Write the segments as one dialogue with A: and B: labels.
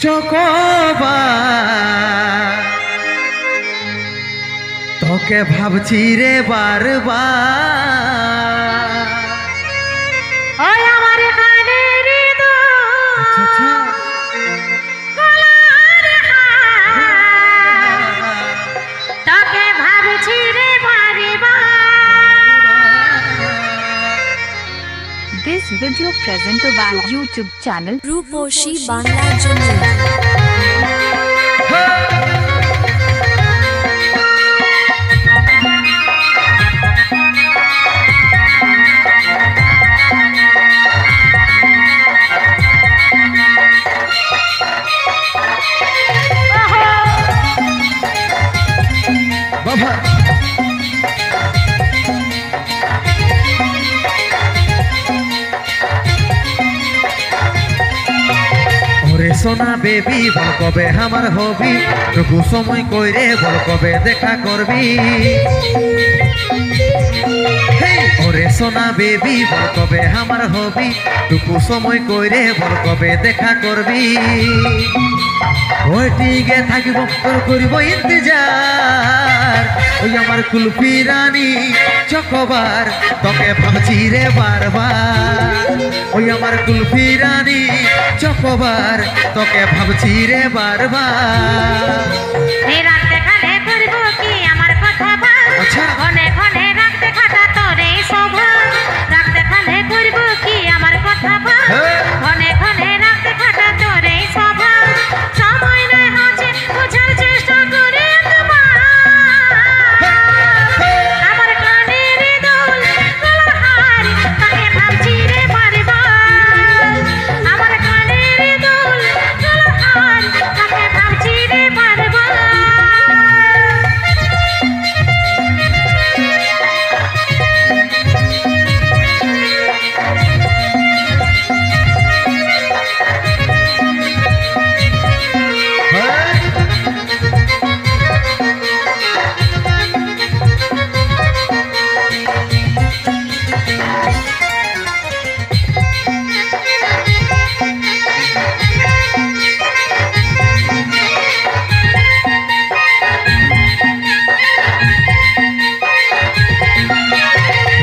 A: Chocobar তোকে ভাবছি রে বারবার
B: ওই আমার কানের
A: আচ্ছা
B: তোকে ভাবছি রে বারবার।
C: This video present to our YouTube channel
D: রূপসী বাংলার জন্য।
A: বাবা ওরে সোনা বেবি বল কবে আমার হবি টুকু সময় কইরে বল কবে দেখা করবি ওরে সোনা বেবি বল কবে আমার হবি টুকু সময় কইরে বল কবে দেখা করবি ওইটিকে থাকিব তোর করিব ইন্তজার ওই আমার কুলফি রানী চকোবার তোকে ভাবছি রে বারবার ওই আমার কুলফি রানী চকোবার তোকে ভাবছি রে বারবার
B: রাখতে খালে করব কি আমার কথা ভাব
A: আচ্ছা।
B: ঘনে ঘনে রাখতে খাটা তোরে শোভা রাখতে খালে করব কি আমার কথা ভাব
A: হ্যাঁ।
B: ঘনে ঘনে রাখতে খাটা তোরে শোভা সময় নয় হচ্ছে বোঝার চেষ্টা করে তোমার আমার কানের দুল গলার হার তাকে ভাবছি রে বারবার আমার কানের দুল গলার হার তাকে ভাবছি রে বারবার।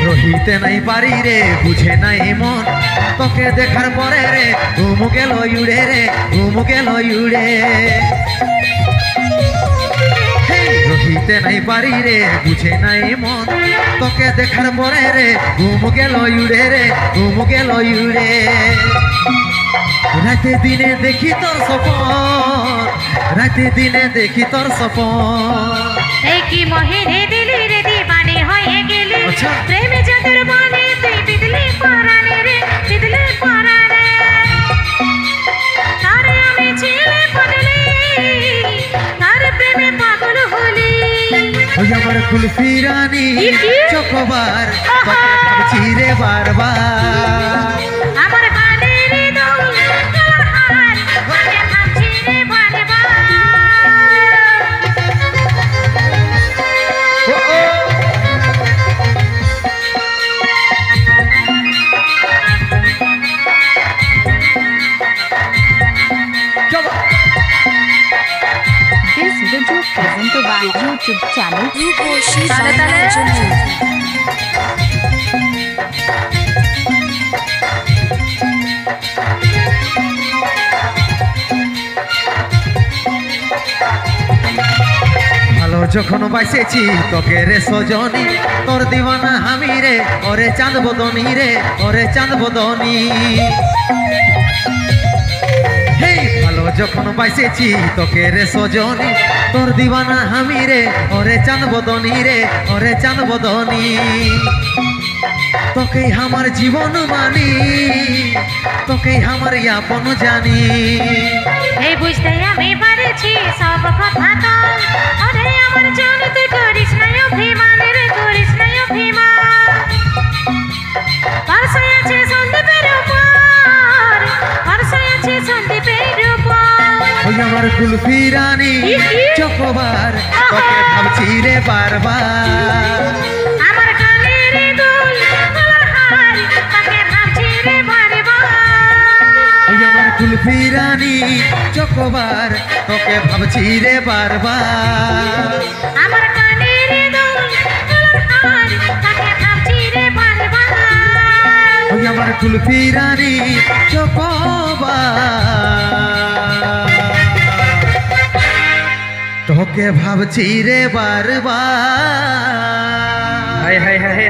A: রহিতে নাই পারি রে বুঝে নাই মন তোকে দেখার পরে রে ঘুম গেল উড়ে রে ঘুম গেল উড়ে রহিতে নাই পারি রে বুঝে নাই মন তোকে দেখার পরে রে ঘুম গেল উড়ে রে ঘুম গেল উড়ে রাতে দিনে দেখি তোর সপন রাতে দিনে দেখি তোর সপন
B: এই কি মোহিনী দিলি রে দিবানি হয়ে গেলি
A: আচ্ছা।
B: প্রেমে যতর বনে তুই বিদলি পরানে রে বিদলি পরানে তারে আমি ছিলে বদলি তার প্রেমে পাগল হলি
A: ওই আমার কুলফি রানী
B: কি?
A: চকোবার তোকে ভাবছি রে বারবার
B: আমার কানের দুল গলার হার তাকে ভাবছি রে বারবার।
A: ও, ও। চলো।
C: This video present to our YouTube channel
D: রূপসী
B: তালে তালে।
D: বাংলার জন্য।
A: ভালো যখন বাসেছি তোকে রে সজনী তোর দিওয়ানা আমি রে ওরে চাঁদ বদনী রে ওরে চাঁদ বদনী হেই ভালো যখন বাসেছি তোকে রে সজনী তোর দিওয়ানা আমি রে ওরে চাঁদ বদনী রে ওরে চাঁদ বদনী তোকে আমার জীবন মানি তোকে আমার আপন জানি
B: এই বুঝতে আমি পারছি সব কথা তো আরে আমার জান তুই করিস না অভিমান রে করিস না অভিমান পারসে আছে সন্দীপের উপর পারসে আছে সন্দীপের উপর
A: ওই আমার কুলফি রানী চকোবার তোকে ভাবছি রে বারবার
B: আমার কানের দুল গলার হার তাকে ভাবছি রে বারবার।
A: ওই আমার কুলফি রানী চকোবার তোকে ভাবছি রে বারবার
B: আমার কানের দুল গলার হার তাকে ভাবছি রে বারবার
A: ওই আমার কুলফি রানী চকোবার তোকে ভাবছি রে বারবার
E: হায় হায় হায় হায়